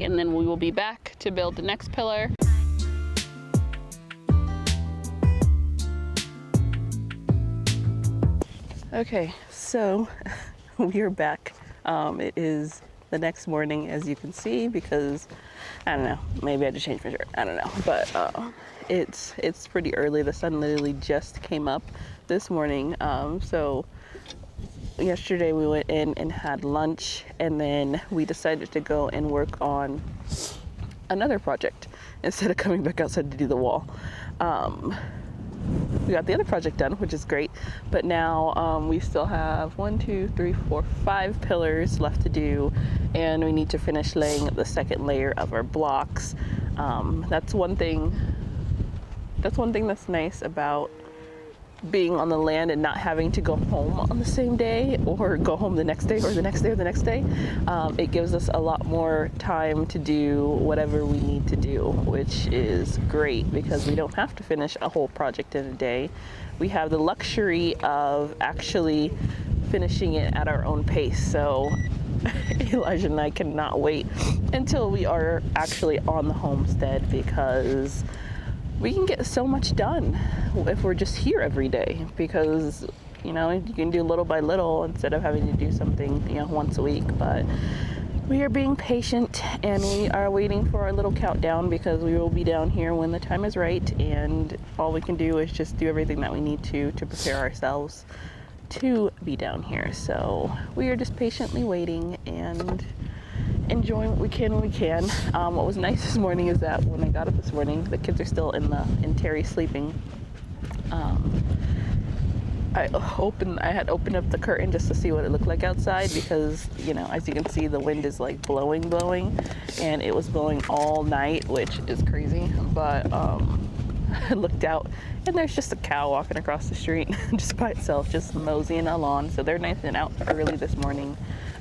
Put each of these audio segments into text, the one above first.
And then we will be back to build the next pillar. Okay, so we are back. It is the next morning, as you can see, because I don't know, maybe I had to change my shirt. I don't know, but it's pretty early. The sun literally just came up this morning. So yesterday we went in and had lunch, and then we decided to go and work on another project instead of coming back outside to do the wall. We got the other project done, which is great, but now we still have 5 pillars left to do, and we need to finish laying the second layer of our blocks. That's one thing that's nice about being on the land and not having to go home on the same day or go home the next day or the next day or the next day. It gives us a lot more time to do whatever we need to do, which is great because we don't have to finish a whole project in a day. We have the luxury of actually finishing it at our own pace. So Elijah and I cannot wait until we are actually on the homestead, because we can get so much done if we're just here every day, because you can do little by little instead of having to do something once a week. But we are being patient and we are waiting for our little countdown, because we will be down here when the time is right, and all we can do is just do everything that we need to prepare ourselves to be down here. So we are just patiently waiting and enjoying what we can when we can. What was nice this morning is that when I got up this morning, the kids are still in Terry sleeping. I had opened up the curtain just to see what it looked like outside, because as you can see, the wind is like blowing, and it was blowing all night, which is crazy. But I looked out and there's just a cow walking across the street just by itself, just moseying along. So they're nice and out early this morning.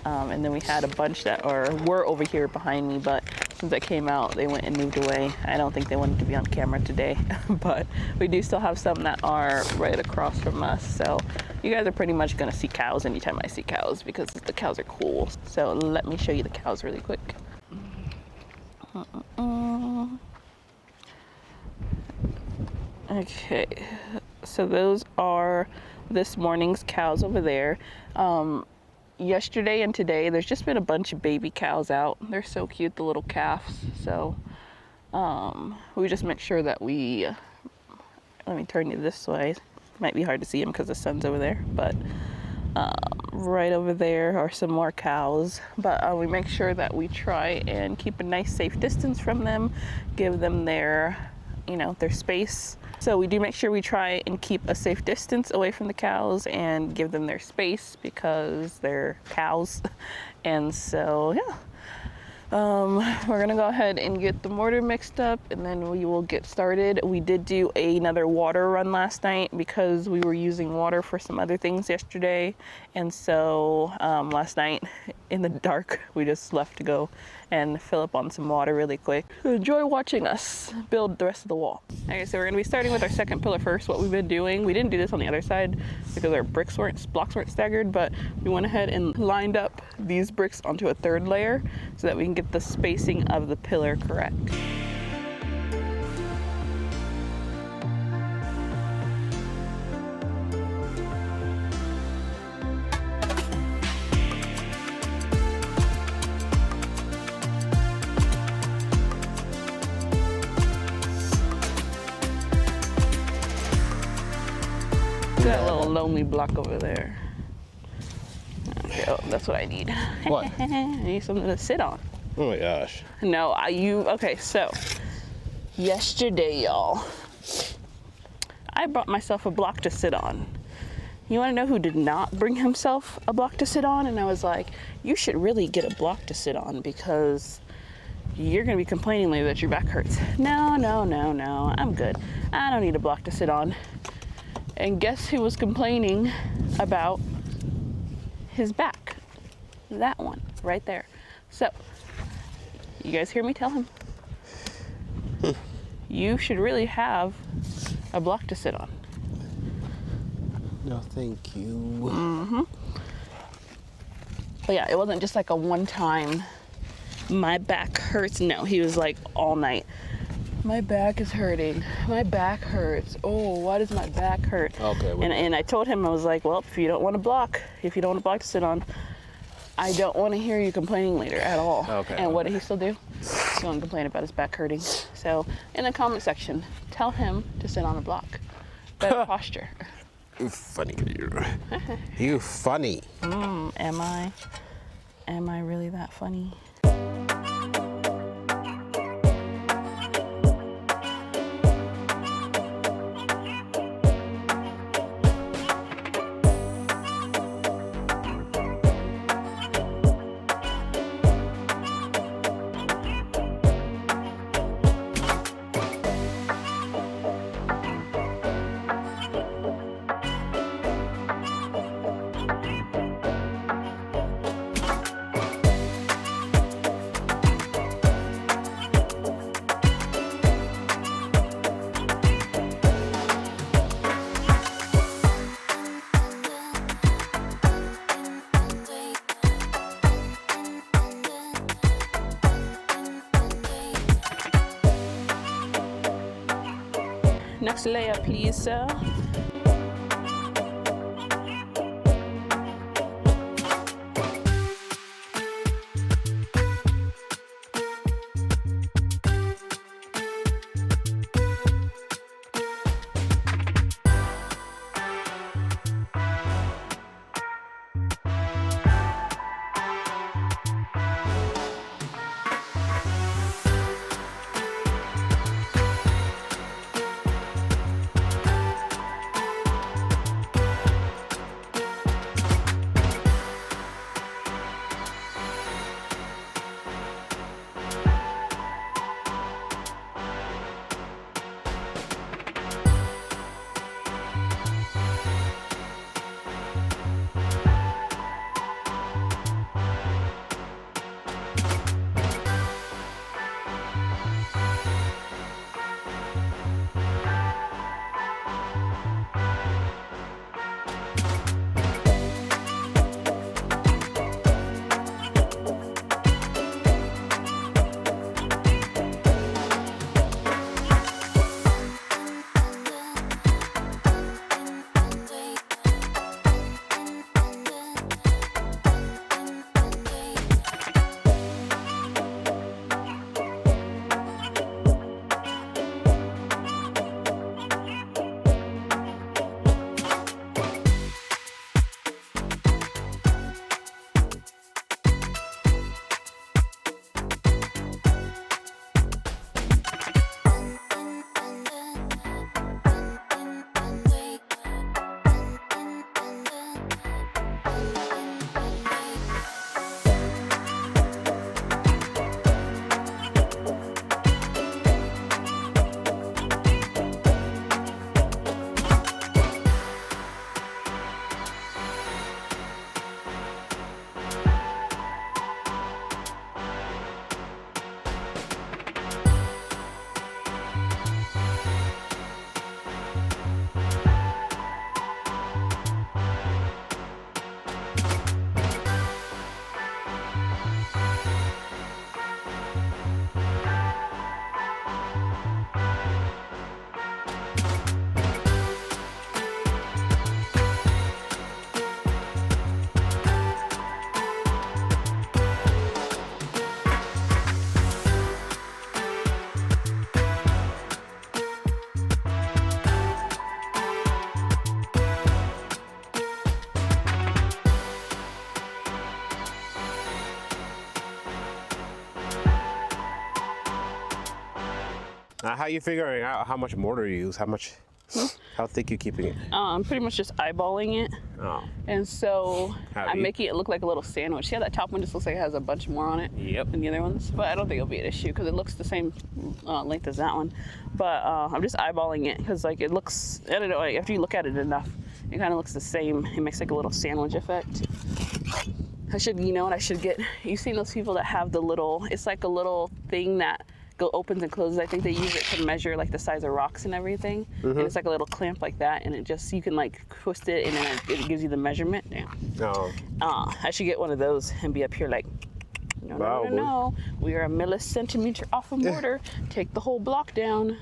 And then we had a bunch that were over here behind me, but since I came out, they went and moved away. I don't think they wanted to be on camera today, but we do still have some that are right across from us. So you guys are pretty much gonna see cows anytime I see cows, because the cows are cool. So let me show you the cows really quick. Okay, so those are this morning's cows over there. Yesterday and today, there's just been a bunch of baby cows out. They're so cute, the little calves. So we just make sure that let me turn you this way. It might be hard to see them because the sun's over there, but right over there are some more cows. But we make sure that we try and keep a nice safe distance from them, give them their space. So we do make sure we try and keep a safe distance away from the cows and give them their space, because they're cows. And so yeah, we're gonna go ahead and get the mortar mixed up, and then we will get started. We did do another water run last night because we were using water for some other things yesterday, and so last night in the dark we just left to go and fill up on some water really quick. Enjoy watching us build the rest of the wall. Okay, so we're gonna be starting with our second pillar first. What we've been doing, we didn't do this on the other side because our blocks weren't staggered, but we went ahead and lined up these bricks onto a third layer so that we can get the spacing of the pillar correct. That little lonely block over there. Okay, oh, that's what I need. What? I need something to sit on. Oh my gosh. No, okay, so yesterday, y'all, I brought myself a block to sit on. You wanna know who did not bring himself a block to sit on? And I was like, you should really get a block to sit on, because you're gonna be complaining later that your back hurts. No, I'm good. I don't need a block to sit on. And guess who was complaining about his back? That one right there. So, you guys hear me tell him? You should really have a block to sit on. No, thank you. Mm-hmm. But yeah, it wasn't just like a one-time my back hurts. No, he was like all night. My back is hurting. My back hurts. Oh, why does my back hurt? Okay. And I told him, I was like, well, if you don't want to block to sit on, I don't want to hear you complaining later at all. Okay. And what did he still do? He's going to complain about his back hurting. So in the comment section, tell him to sit on a block. Better posture. You funny. You funny. Am I? Am I really that funny? Next layer, please, sir. Now, how you figuring out how much mortar you use? How thick you keeping it? I'm pretty much just eyeballing it. Oh. And so Howdy. I'm making it look like a little sandwich. See how that top one just looks like it has a bunch more on it Yep. than the other ones? But I don't think it'll be an issue because it looks the same length as that one. But I'm just eyeballing it because like it looks, I don't know, like, after you look at it enough, it kind of looks the same. It makes like a little sandwich effect. I should, you know what I should get? You've seen those people that have the little, it's like a little thing that opens and closes. I think they use it to measure like the size of rocks and everything. And it's like a little clamp like that, and it just, you can like twist it and then it gives you the measurement. Damn. Oh. I should get one of those and be up here like No, Wow, no, no, no. We are a millicentimeter off of mortar. Take the whole block down.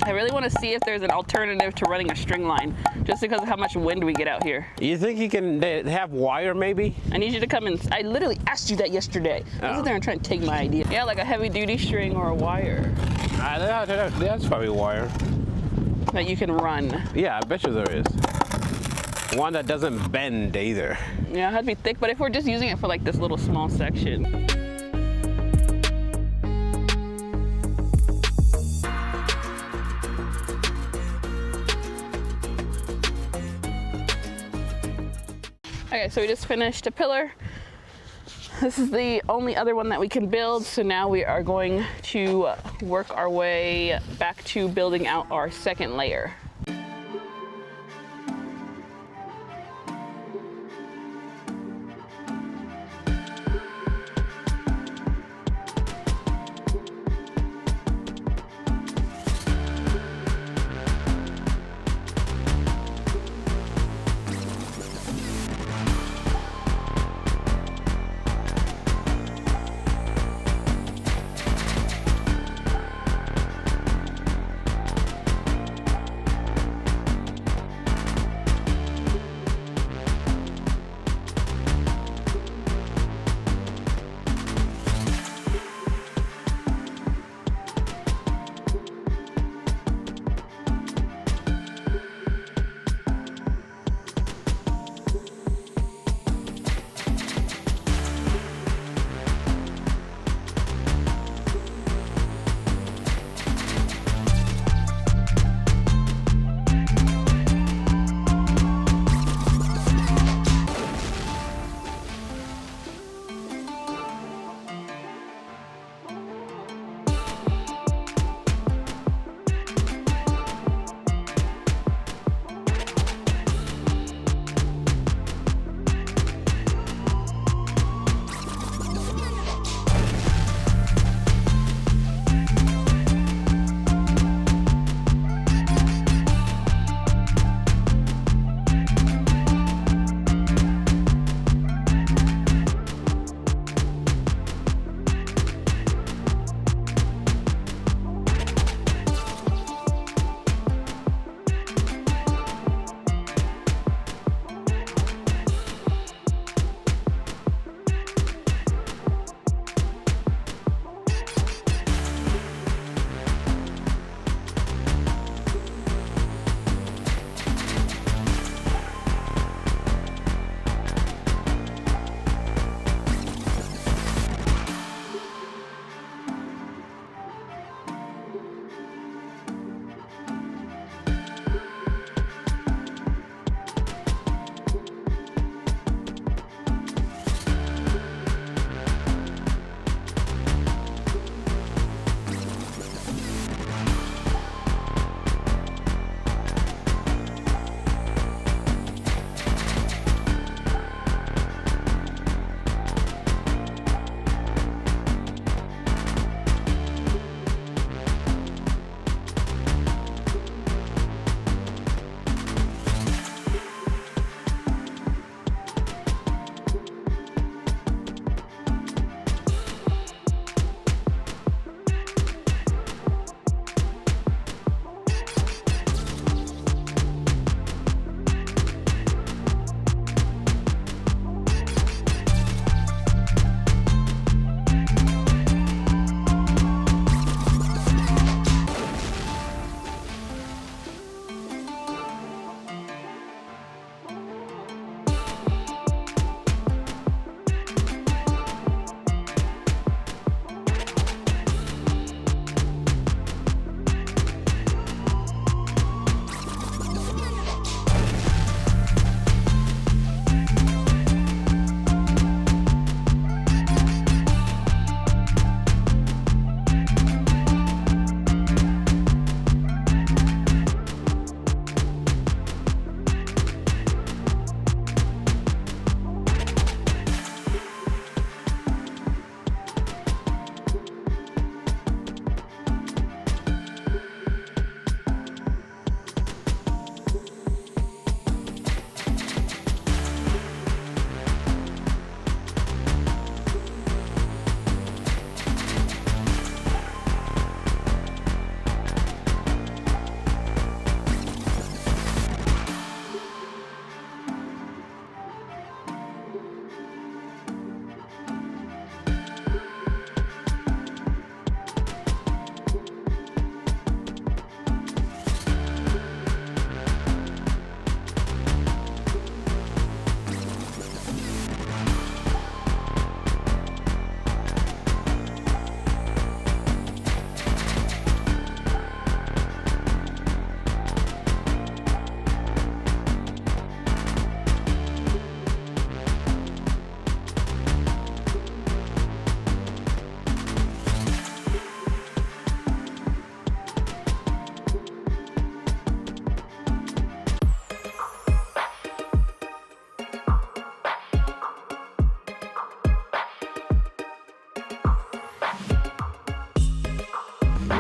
I really want to see if there's an alternative to running a string line, just because of how much wind we get out here. You think you can have wire maybe? I need you to come in. I literally asked you that yesterday. Don't sit there and try and take my idea. Yeah, like a heavy duty string or a wire That's probably wire. that you can run. Yeah, I bet you there is. One that doesn't bend either. Yeah, it had to be thick, but if we're just using it for like this little small section. Okay, so we just finished a pillar. This is the only other one that we can build, so now we are going to work our way back to building out our second layer.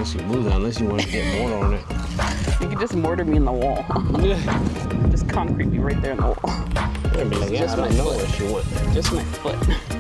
smooth it unless you want to get mortar on it. You could just mortar me in the wall. Just concrete me right there in the wall. Yeah, be like, yeah, Just I don't my know foot. what you want. Just my foot.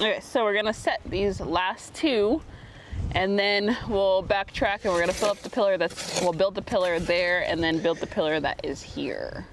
Okay, so we're gonna set these last two and then we'll backtrack and we're gonna fill up the pillar we'll build the pillar there and then build the pillar that is here.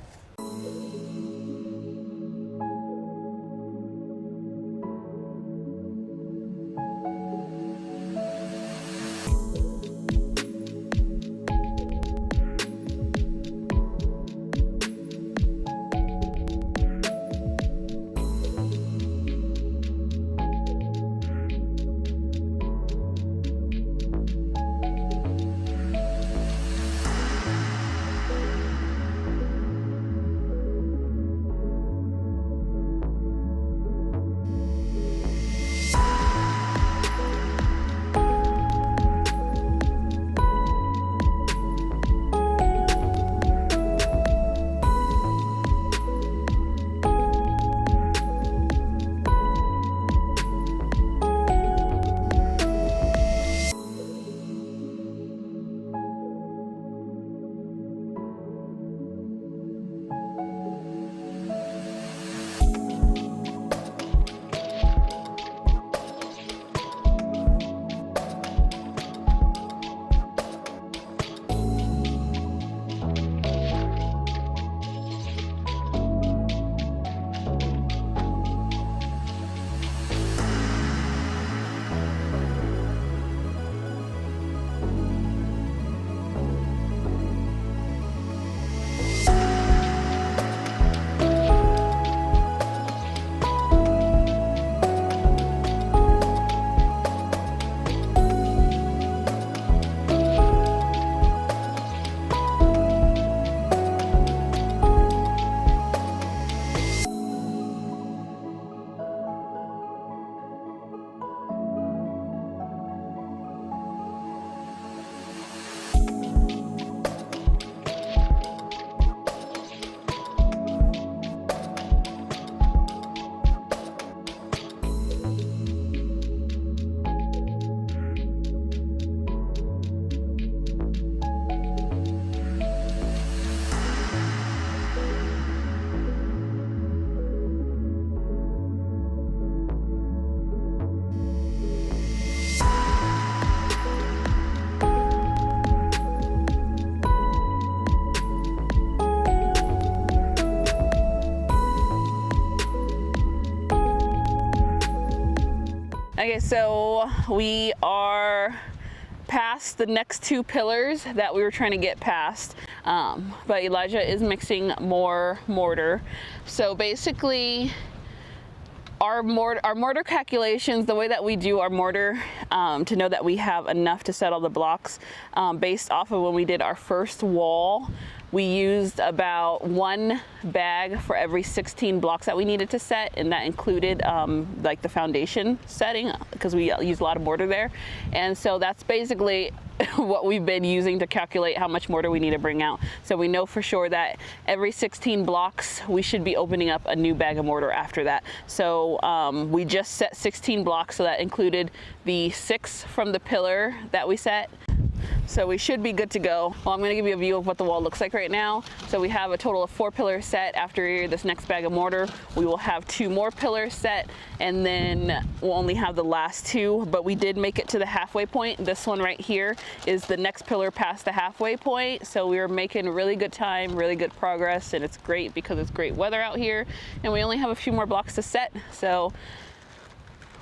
Okay, so we are past the next 2 pillars that we were trying to get past, but Elijah is mixing more mortar. So basically, our mortar calculations, the way that we do our mortar to know that we have enough to set all the blocks, based off of when we did our first wall, we used about 1 bag for every 16 blocks that we needed to set, and that included like the foundation setting, because we use a lot of mortar there. And so that's basically what we've been using to calculate how much mortar we need to bring out. So we know for sure that every 16 blocks we should be opening up a new bag of mortar after that. So we just set 16 blocks, so that included the 6 from the pillar that we set. So we should be good to go. Well, I'm going to give you a view of what the wall looks like right now. So we have a total of 4 pillars set. After this next bag of mortar, we will have 2 more pillars set, and then we'll only have the last 2, but we did make it to the halfway point. This one right here is the next pillar past the halfway point. So we are making really good time, really good progress, and it's great because it's great weather out here, and we only have a few more blocks to set. So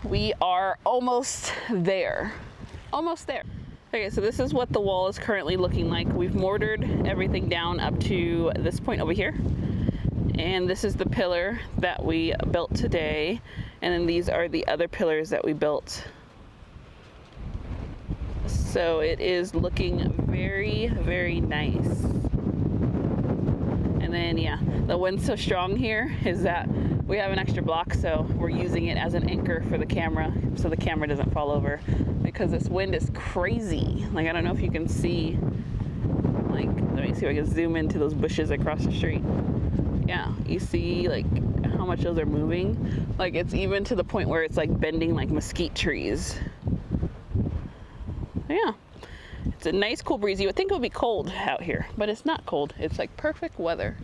we are almost there. Almost there. Okay, so this is what the wall is currently looking like. We've mortared everything down up to this point over here. And this is the pillar that we built today. And then these are the other pillars that we built. So it is looking very, very nice. And then, yeah, the wind's so strong here is that we have an extra block, so we're using it as an anchor for the camera so the camera doesn't fall over, because this wind is crazy. Like, I don't know if you can see, like, let me see if I can zoom into those bushes across the street. Yeah, you see like how much those are moving? Like, it's even to the point where it's like bending like mesquite trees. Yeah, it's a nice cool breeze. You would think it would be cold out here, but it's not cold. It's like perfect weather.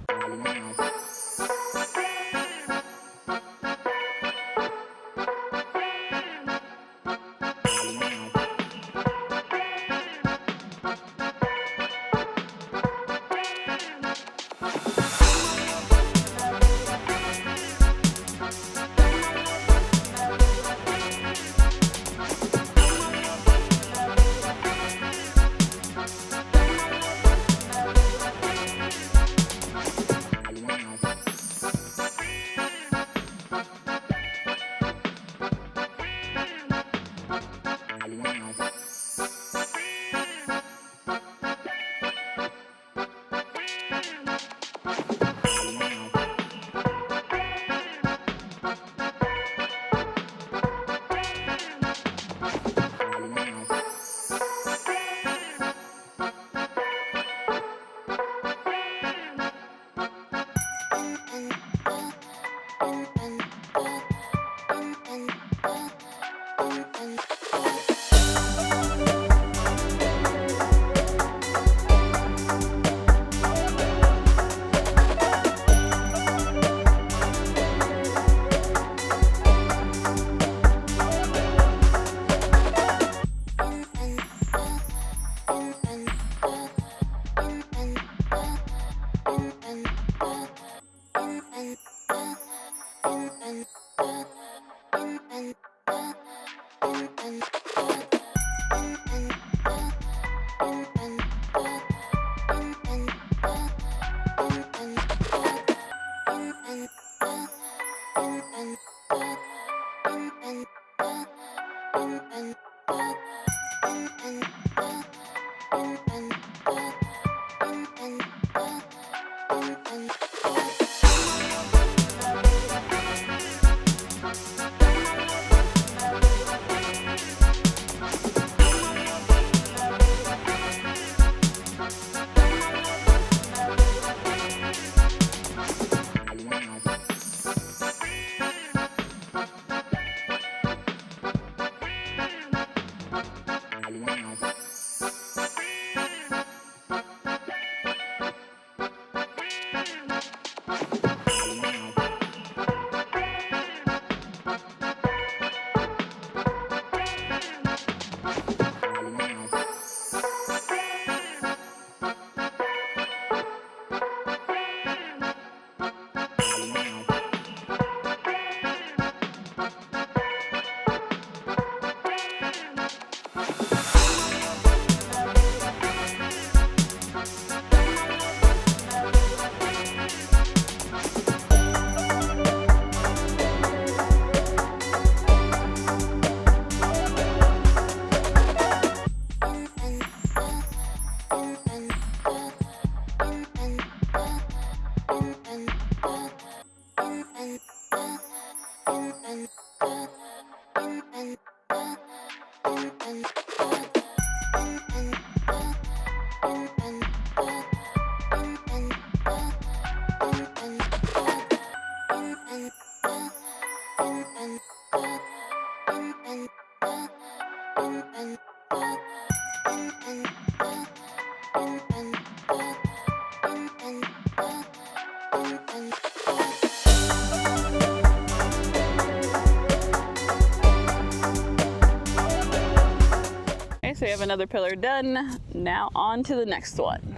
Okay, so we have another pillar done. Now on to the next one.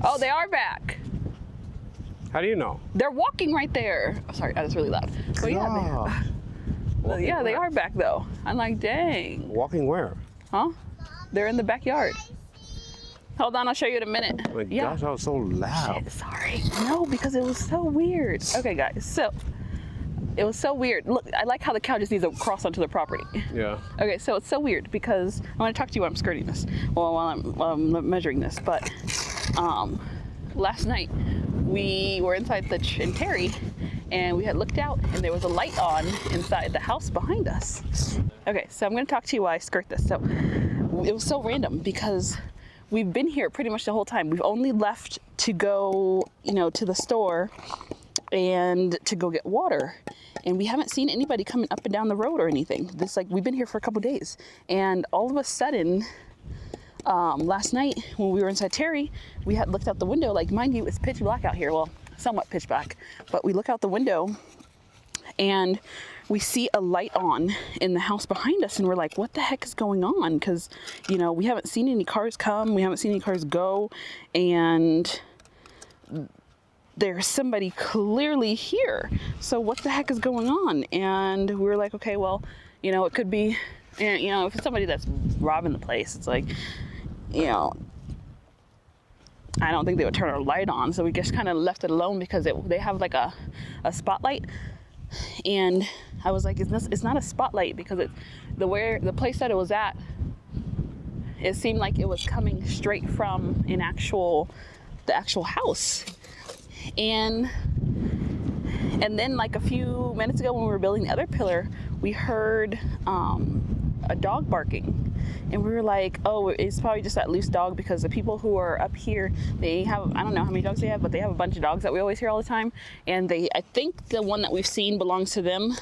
Oh, they are back. How do you know? They're walking right there. Oh, sorry, that was really loud. But yeah, Walking they where? are back though. I'm like, dang. Walking where? Huh? They're in the backyard. Hold on, I'll show you in a minute. Oh my gosh, that was so loud. Shit, sorry. No, because it was so weird. Okay, guys, so it was so weird. Look, I like how the cow just needs to cross onto the property. Yeah. Okay, so it's so weird because I want to talk to you while I'm skirting this, while I'm measuring this. But last night we were inside in Terry, and we had looked out, and there was a light on inside the house behind us. Okay, so I'm going to talk to you while I skirt this. So it was so random because we've been here pretty much the whole time. We've only left to go, to the store and to go get water. And we haven't seen anybody coming up and down the road or anything. We've been here for a couple days. And all of a sudden, last night when we were inside Terry, we had looked out the window, mind you, it's pitch black out here. Well, somewhat pitch black, but we look out the window and we see a light on in the house behind us, and we're like, what the heck is going on? Because, we haven't seen any cars come, we haven't seen any cars go, and there's somebody clearly here. So what the heck is going on? And we were like, okay, well, it could be, if it's somebody that's robbing the place, it's like, I don't think they would turn our light on. So we just kind of left it alone because they have like a spotlight. And I was like, it's not a spotlight because the place that it was at, it seemed like it was coming straight from the actual house. And then like a few minutes ago when we were building the other pillar, we heard a dog barking. And we were like, oh, it's probably just that loose dog, because the people who are up here, they have, I don't know how many dogs they have, but they have a bunch of dogs that we always hear all the time. And I think the one that we've seen belongs to them,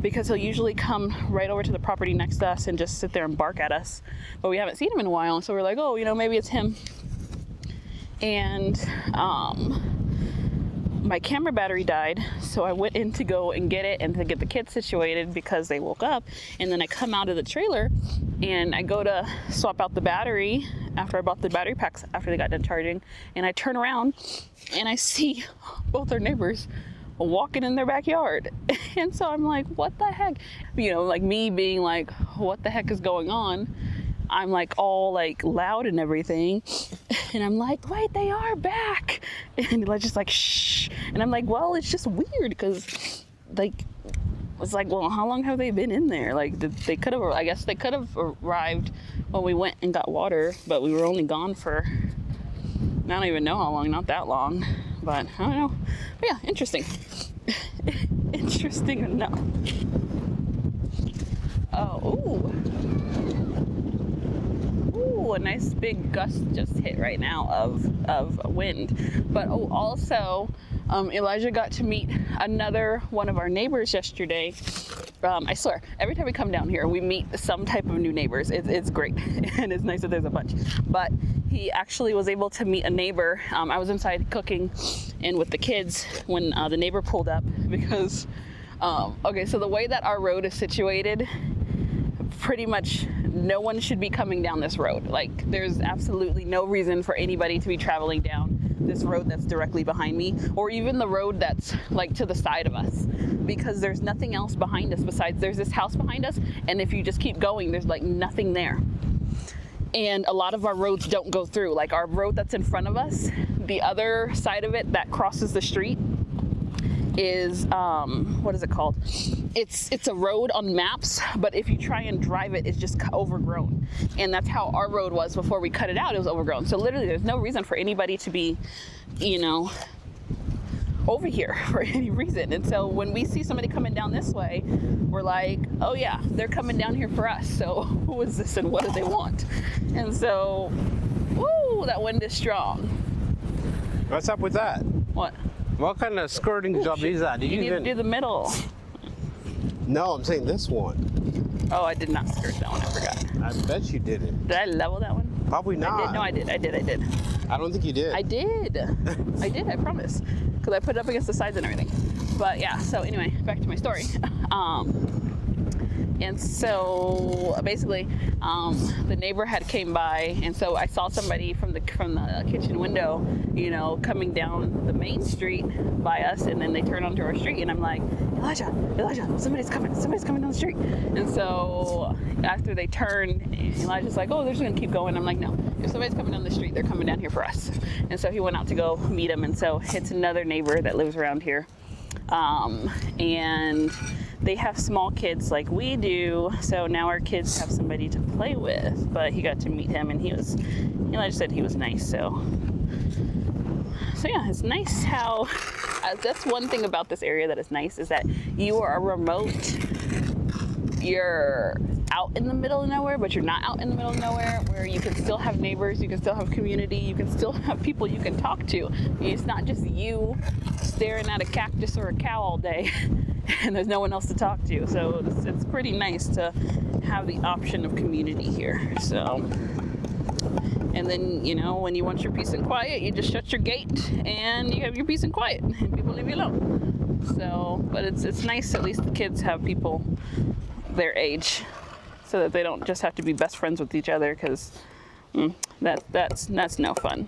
because he'll usually come right over to the property next to us and just sit there and bark at us. But we haven't seen him in a while. So we're like, oh, maybe it's him. And my camera battery died, so I went in to go and get it and to get the kids situated because they woke up. And then I come out of the trailer and I go to swap out the battery after I bought the battery packs after they got done charging, and I turn around and I see both our neighbors walking in their backyard. And so I'm like, what the heck? Like me being like, what the heck is going on? I'm like all like loud and everything, and I'm like, wait, they are back. And just like, shh. And I'm like, well, it's just weird because it's like, well, how long have they been in there? I guess they could have arrived when we went and got water, but we were only gone for, I don't even know how long, not that long, but I don't know. But yeah, interesting. Interesting enough. Oh, ooh, a nice big gust just hit right now of wind. But also, Elijah got to meet another one of our neighbors yesterday. I swear, every time we come down here, we meet some type of new neighbors. It's great, and it's nice that there's a bunch. But he actually was able to meet a neighbor. I was inside cooking and with the kids when the neighbor pulled up because, okay, so the way that our road is situated, pretty much no one should be coming down this road. Like, there's absolutely no reason for anybody to be traveling down this road that's directly behind me, or even the road that's like to the side of us, because there's nothing else behind us besides there's this house behind us, and if you just keep going, there's like nothing there. And a lot of our roads don't go through. Like, our road that's in front of us, the other side of it that crosses the street is what is it called? It's a road on maps, but if you try and drive it, it's just overgrown. And that's how our road was before we cut it out. It was overgrown. So literally there's no reason for anybody to be, you know, over here for any reason. And so when we see somebody coming down this way, we're like, oh yeah, they're coming down here for us. So who is this and what do they want? And so, woo, that wind is strong. What's up with that? What? What kind of skirting job is that? Did You need to do the middle. No, I'm saying this one. Oh, I did not skirt that one. I forgot. I bet you didn't. Did I level that one? Probably not. I did. No, I did. I don't think you did. I did. I promise. Because I put it up against the sides and everything. But yeah, so anyway, back to my story. And so basically, the neighbor had came by, and so I saw somebody from the kitchen window, you know, coming down the main street by us, and then they turn onto our street, and I'm like, Elijah, somebody's coming down the street. And so after they turned, Elijah's like, oh, they're just gonna keep going. I'm like, no, if somebody's coming down the street, they're coming down here for us. And so he went out to go meet him, and so it's another neighbor that lives around here, and they have small kids like we do, so now our kids have somebody to play with. But he got to meet him, and Elijah said he was nice. So yeah, it's nice how that's one thing about this area that is nice, is that you are remote. You're out in the middle of nowhere, but you're not out in the middle of nowhere, where you can still have neighbors, you can still have community, you can still have people you can talk to. It's not just you staring at a cactus or a cow all day and there's no one else to talk to. So it's pretty nice to have the option of community here. So, and then, you know, when you want your peace and quiet, you just shut your gate and you have your peace and quiet and people leave you alone. So, but it's nice, at least the kids have people their age, so that they don't just have to be best friends with each other, because that's no fun.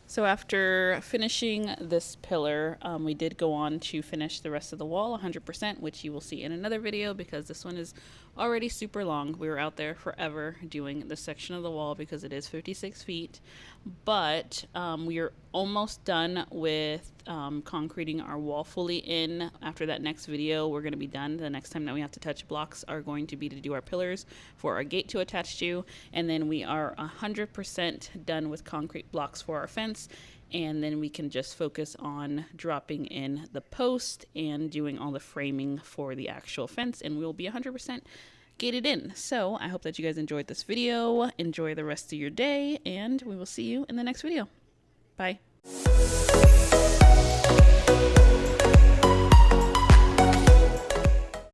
So after finishing this pillar, we did go on to finish the rest of the wall 100%, which you will see in another video, because this one is already super long. We were out there forever doing this section of the wall because it is 56 feet, but we are almost done with concreting our wall fully in. After that next video, we're going to be done. The next time that we have to touch blocks are going to be to do our pillars for our gate to attach to, and then we are 100% done with concrete blocks for our fence, and then we can just focus on dropping in the post and doing all the framing for the actual fence, and we'll be 100% gated in. So I hope that you guys enjoyed this video. Enjoy the rest of your day, and we will see you in the next video. Bye.